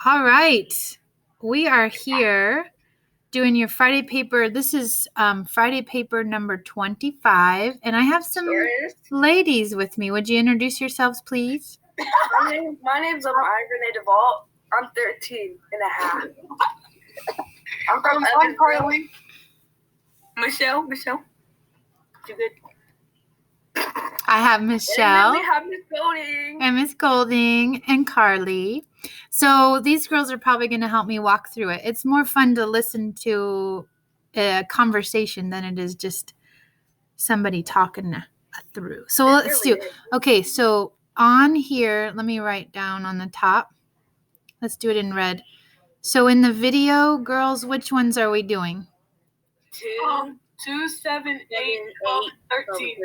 All right. We are here doing your Friday paper. This is Friday paper number 25. And I have some ladies with me. Would you introduce yourselves, please? My name's Grenade DeVault. I'm 13 and a half. I'm Carly. Michelle. You good? I have Michelle. And we have Miss Golding. And Miss Golding and Carly. So these girls are probably going to help me walk through it. It's more fun to listen to a conversation than it is just somebody talking through. So let's do. Okay, so on here, let me write down on the top. Let's do it in red. So in the video, girls, which ones are we doing? 2, 7, 8, 12, 13.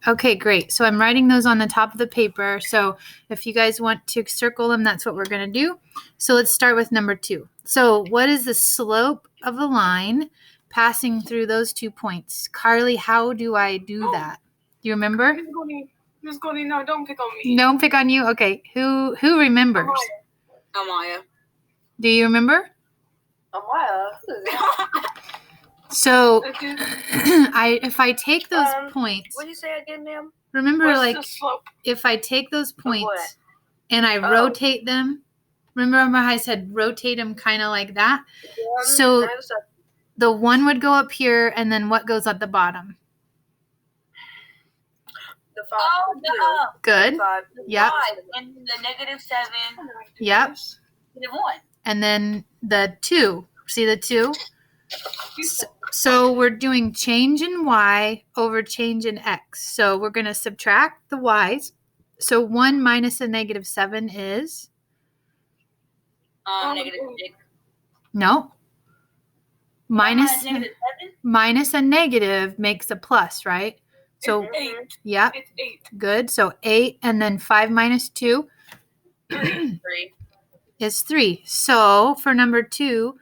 Okay, great. So I'm writing those on the top of the paper. So if you guys want to circle them, that's what we're going to do. So let's start with number 2. So what is the slope of a line passing through those 2 points? Carly, how do I do that? Do you remember? Miss Golding, no, don't pick on me. Don't pick on you? Okay. Who remembers? Amaya. Do you remember? Amaya. So if I take those points. What did you say again, ma'am? Remember, What's the slope? if I take those points and I rotate them, remember I said rotate them kind of like that? So the 1 would go up here, and then what goes at the bottom? The 5. Good. 5. Yep. 5, and the -7. Yep. The 1. And then the 2. See the 2? So we're doing change in y over change in x. So we're going to subtract the y's. So 1 minus a -7 is? -6. No. Minus -7? a negative makes a plus, right? So, It's 8. yeah, It's 8. good. So 8, and then 5 minus 2 3. is 3. So for number 2,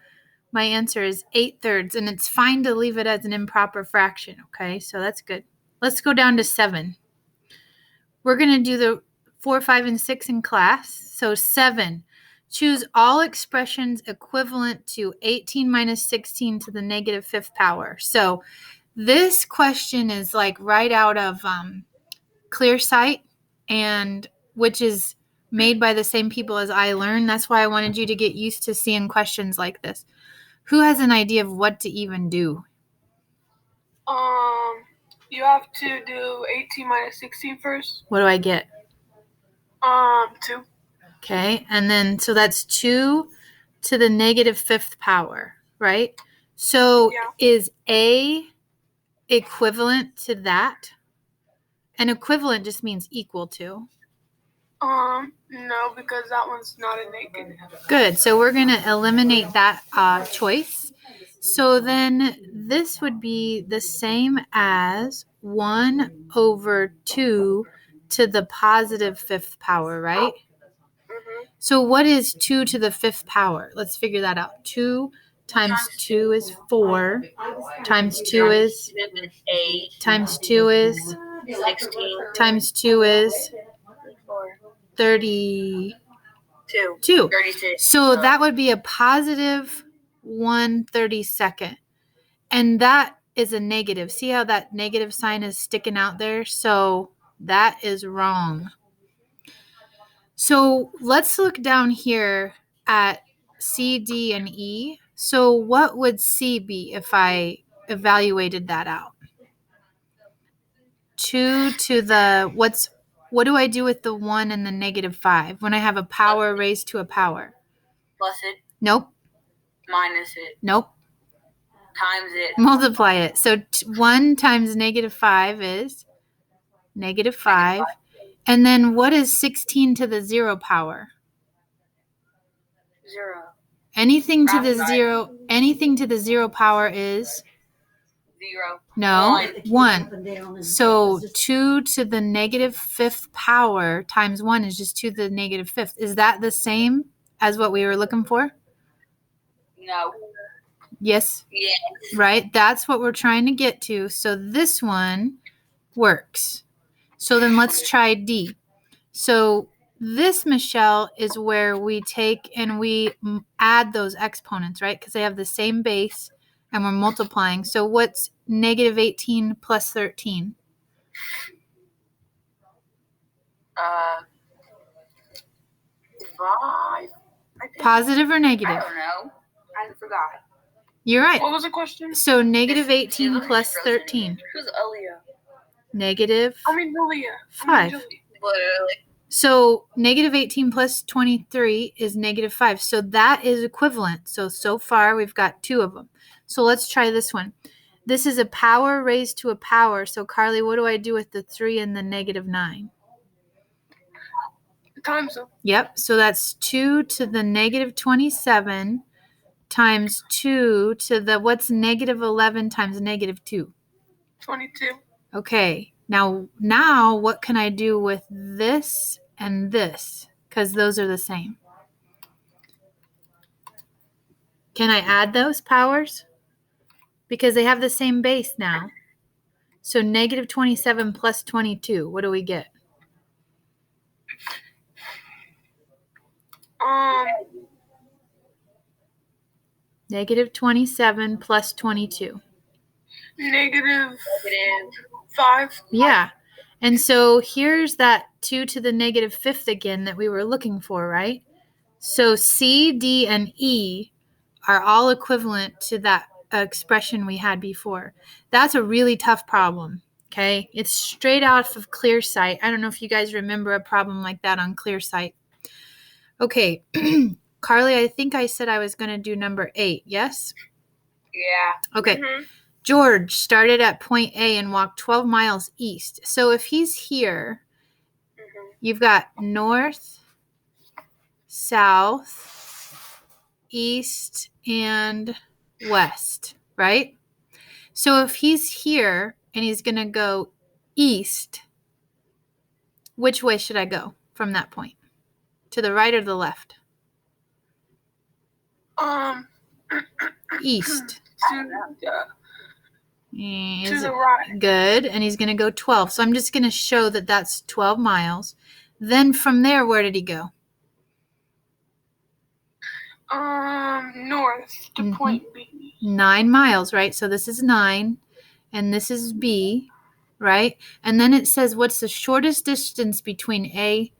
my answer is 8/3, and it's fine to leave it as an improper fraction, okay? So that's good. Let's go down to 7. We're going to do the 4, 5, and 6 in class. So 7. Choose all expressions equivalent to 18 minus 16 to the -5th power. So this question is like right out of Clear Sight, and which is made by the same people as I Learn. That's why I wanted you to get used to seeing questions like this. Who has an idea of what to even do? You have to do 18 minus 16 first. What do I get? 2. Okay, and then so that's 2 to the -5th power, right? So is A equivalent to that? And equivalent just means equal to. No, because that one's not a negative. Good. So we're going to eliminate that choice. So then this would be the same as 1 over 2 to the +5th power, right? Mm-hmm. So what is 2 to the 5th power? Let's figure that out. 2 times 2 is 4. Times 2 is 8. Times 2 is 16. Times 2 is 4. 32. 36. So that would be a positive 1/32. And that is a negative. See how that negative sign is sticking out there? So that is wrong. So let's look down here at C, D, and E. So what would C be if I evaluated that out? 2 to the, what do I do with the 1 and the -5 when I have a power raised to a power? Plus it. Nope. Minus it. Nope. Times it. Multiply it. So 1 times -5 is -5. And then what is 16 to the 0 power? 0. Anything to the 0 power is 0. no, 1. So 2 to the -5th power times 1 is just 2 to the -5th. Is that the same as what we were looking for? No. Yes. Yes. Right? That's what we're trying to get to. So this one works. So then let's try D. So This, Michelle, is where we take and we add those exponents, right? Because they have the same base and we're multiplying. So what's negative 18 plus 13? 5. I think. Positive or I negative? don't know. I forgot. You're right. What was the question? So negative It 18 looks plus frozen in 13. Who's Aaliyah? Negative Lilia. 5. Literally. So negative 18 plus 23 is negative 5. So that is equivalent. So far we've got 2 of them. So let's try this one. This is a power raised to a power. So Carly, what do I do with the 3 and the negative 9? Times them. Yep. So that's 2 to the negative 27 times 2 to the, what's negative 11 times negative 2? 22. Okay. Now what can I do with this and this? Because those are the same. Can I add those powers? Because they have the same base now. So negative 27 plus 22, what do we get? Negative 27 plus 22. Negative 5. Yeah. And so here's that 2 to the negative 5th again that we were looking for, right? So C, D, and E are all equivalent to that expression we had before. That's a really tough problem, okay? It's straight out of ClearSight. I don't know if you guys remember a problem like that on ClearSight. Okay, Carly, I think I said I was going to do number 8, yes? Yeah. Okay. Mhm. George started at point A and walked 12 miles east. So if he's here, you've got north, south, east, and west, right? So if he's here and he's going to go east, which way should I go from that point? To the right or the left? East. To the right. Good. And he's going to go 12. So I'm just going to show that that's 12 miles. Then from there, where did he go? North to point B. 9 miles, right? So this is 9 and this is B, right? And then it says what's the shortest distance between A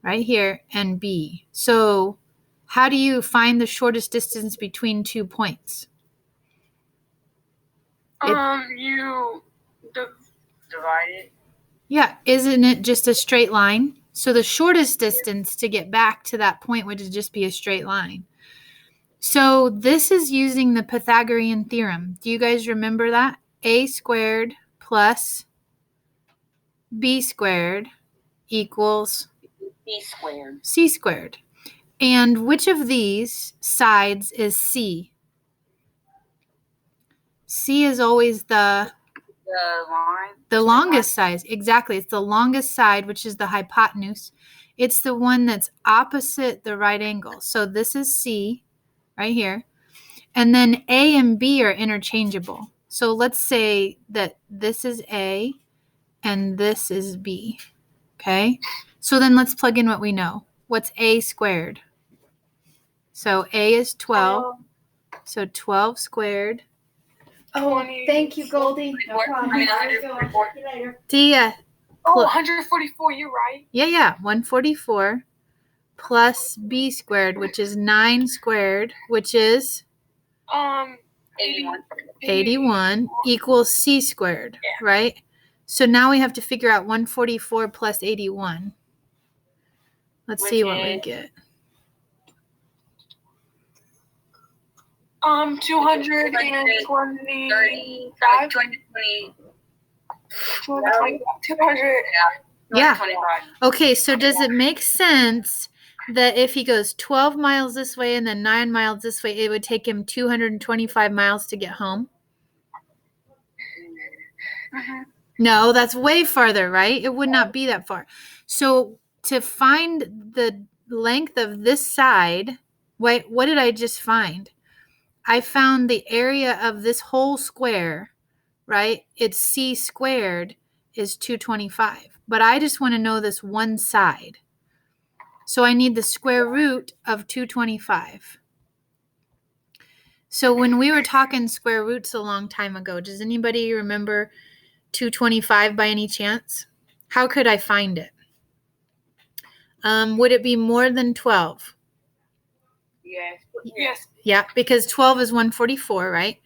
right here and B. So how do you find the shortest distance between 2 points? You Divide it. Yeah, isn't it just a straight line? So the shortest distance to get back to that point would just be a straight line. So this is using the Pythagorean Theorem. Do you guys remember that? A squared plus B squared equals B squared. C squared. And which of these sides is C? C is always the line. The longest side. Exactly. It's the longest side, which is the hypotenuse. It's the one that's opposite the right angle. So this is C right here. And then A and B are interchangeable. So let's say that this is A and this is B. Okay? So then let's plug in what we know. What's A squared? So A is 12. So 12 squared. Oh, thank you, Goldie. No problem. 144. See ya. 144, you're right. Yeah. 144 plus B squared, which is 9 squared, which is 81. 81 equals C squared, right? So now we have to figure out 144 plus 81. Let's see what we get. 225. 200. Yeah. Okay, so does it make sense that if he goes 12 miles this way and then 9 miles this way, it would take him 225 miles to get home? Mm-hmm. No, that's way farther, right? It would not be that far. So to find the length of this side, wait, what did I just find? I found the area of this whole square, right? It's C squared is 225. But I just want to know this one side. So I need the square root of 225. So when we were talking square roots a long time ago, does anybody remember 225 by any chance? How could I find it? Would it be more than 12? Yes. Yes. Yeah, because 12 is 144, right?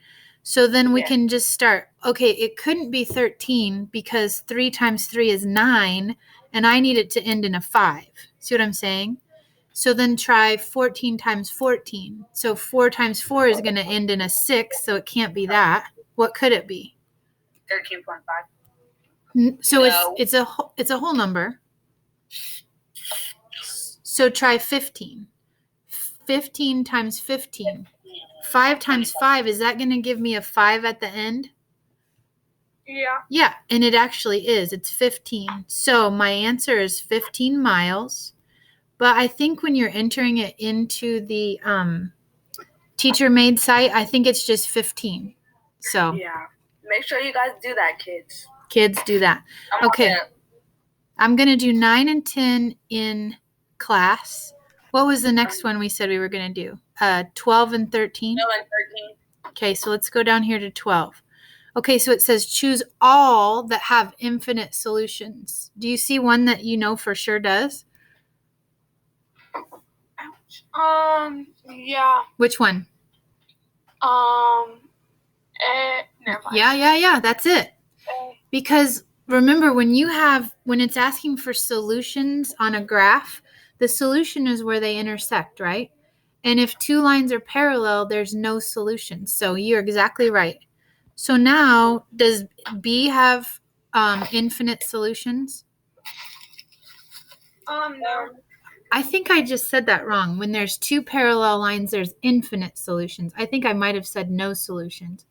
So then we Yeah. can just start. Okay, it couldn't be 13 because 3 times 3 is 9, and I need it to end in a 5. See what I'm saying? So then try 14 times 14. So 4 times 4 is going to end in a 6, so it can't be that. What could it be? 13.5. So No. it's a whole number. So try 15. 15 times 15. 5 times 5, is that going to give me a 5 at the end? Yeah. Yeah, and it actually is. It's 15. So my answer is 15 miles. But I think when you're entering it into the teacher-made site, I think it's just 15. So Yeah. Make sure you guys do that, kids. kids do that. Okay. I'm going to do 9 and 10 in class. What was the next one we said we were going to do? 12 and 13? 12 and 13. Okay, so let's go down here to 12. Okay, so it says choose all that have infinite solutions. Do you see one that you know for sure does? Yeah. Which one? Never mind. Yeah, that's it. Because remember, when it's asking for solutions on a graph, the solution is where they intersect, right? And if two lines are parallel, there's no solution. So you're exactly right. So now, does B have infinite solutions? No. I think I just said that wrong. When there's two parallel lines, there's infinite solutions. I think I might have said no solutions.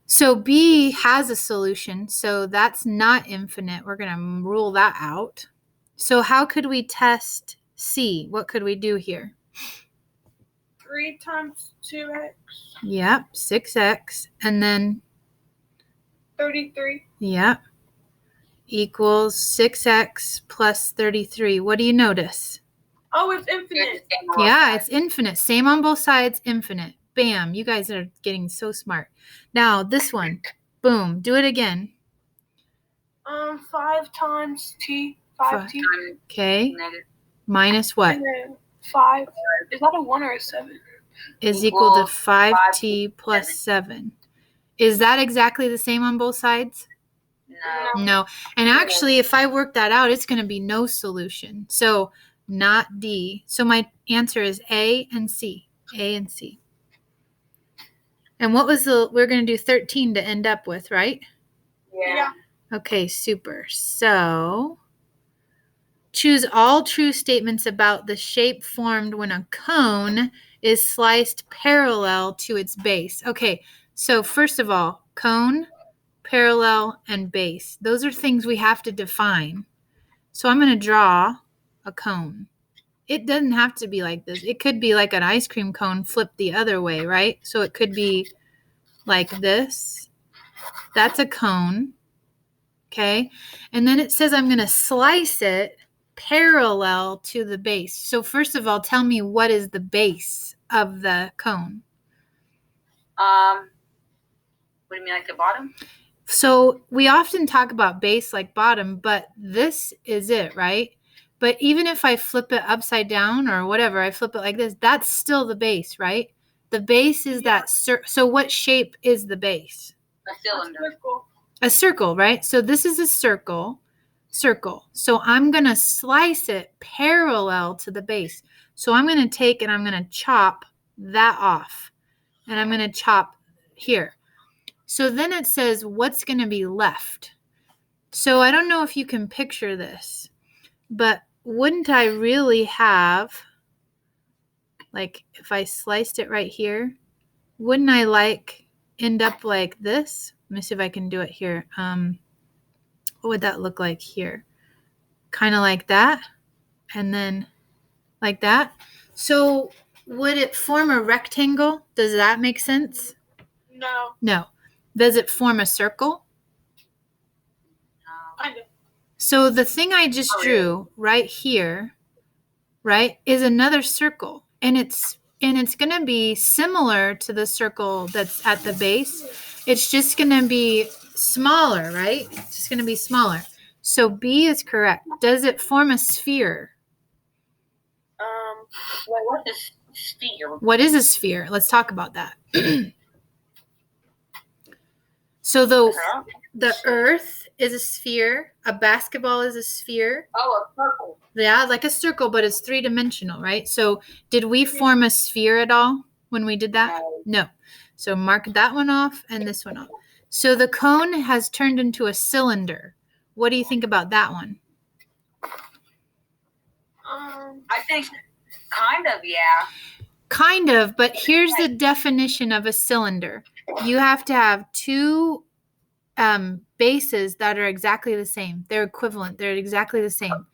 So B has a solution, so that's not infinite. We're going to rule that out. So how could we test C? What could we do here? 3 times 2x. Yep, 6x. And then, 33. yep, equals 6x plus 33. What do you notice? Oh, it's infinite. Yeah, it's infinite. Same on both sides, infinite. Bam, you guys are getting so smart. Now, this one, boom, do it again. 5 times t. 5t. Okay, minus what? And then 5. Is that a 1 or a 7? Is equal to 5t plus 7. Is that exactly the same on both sides? No. No. And actually, if I work that out, it's going to be no solution. So not D. So my answer is A and C. A and C. And what was we're going to do 13 to end up with, right? Yeah. Okay, super. So choose all true statements about the shape formed when a cone is sliced parallel to its base. Okay, so first of all, cone, parallel, and base. Those are things we have to define. So I'm going to draw a cone. It doesn't have to be like this. It could be like an ice cream cone flipped the other way, right? So it could be like this. That's a cone. Okay. And then it says I'm going to slice it parallel to the base. So first of all, tell me, what is the base of the cone? What do you mean, like the bottom? So we often talk about base like bottom, but this is it, right? But even if I flip it upside down or whatever, I flip it like this, that's still the base, right? The base is that so what shape is the base? A cylinder. A circle, right? So this is a circle. So I'm going to slice it parallel to the base. So I'm going to take and I'm going to chop that off. And I'm going to chop here. So then it says what's going to be left. So I don't know if you can picture this, but wouldn't I really have, like if I sliced it right here, wouldn't I end up like this? Let me see if I can do it here. What would that look like here? Kind of like that, and then like that. So would it form a rectangle? Does that make sense? No. No. Does it form a circle? I do. So the thing I just drew right here, right, is another circle. And it's going to be similar to the circle that's at the base. It's just going to be smaller, right? It's just going to be smaller. So B is correct. Does it form a sphere? What is sphere? What is a sphere? Let's talk about that. So the Earth is a sphere. A basketball is a sphere. Oh, a circle. Yeah, like a circle, but it's three-dimensional, right? So did we form a sphere at all when we did that? No. So mark that one off and this one off. So the cone has turned into a cylinder. What do you think about that one? I think kind of, yeah. Kind of, but here's the definition of a cylinder. You have to have two bases that are exactly the same. They're equivalent. They're exactly the same.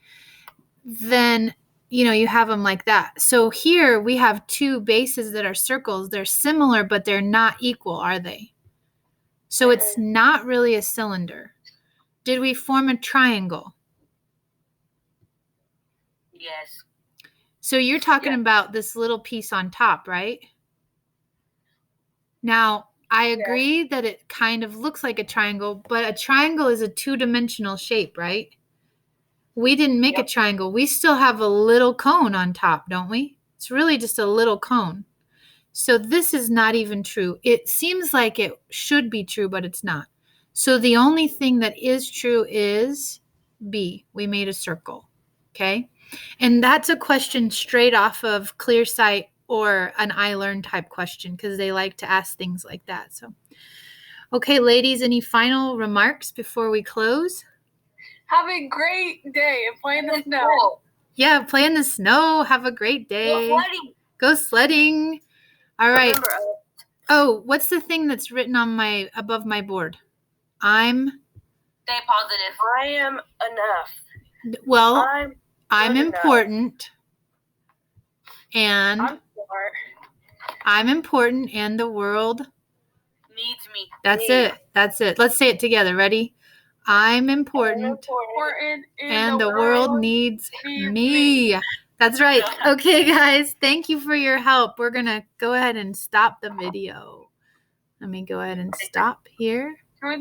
Then, you have them like that. So here we have two bases that are circles. They're similar, but they're not equal, are they? So it's not really a cylinder. Did we form a triangle? Yes. So you're talking about this little piece on top, right? Now, I agree that it kind of looks like a triangle, but a triangle is a two-dimensional shape, right? We didn't make a triangle. We still have a little cone on top, don't we? It's really just a little cone. So this is not even true. It seems like it should be true, but it's not. So the only thing that is true is B. We made a circle. Okay? And that's a question straight off of ClearSight or an iLearn type question because they like to ask things like that. So, okay, ladies, any final remarks before we close? Have a great day and play in the snow. Yeah, play in the snow. Have a great day. Go sledding. All right. Remember, Oh, what's the thing that's written on above my board? Stay positive. I am enough. Well, I'm good important. And I'm smart. I'm important and the world Needs me. That's it. That's it. Let's say it together. Ready? I'm important. And the world needs me. That's right. Okay, guys. Thank you for your help. We're going to go ahead and stop the video. Let me go ahead and stop here.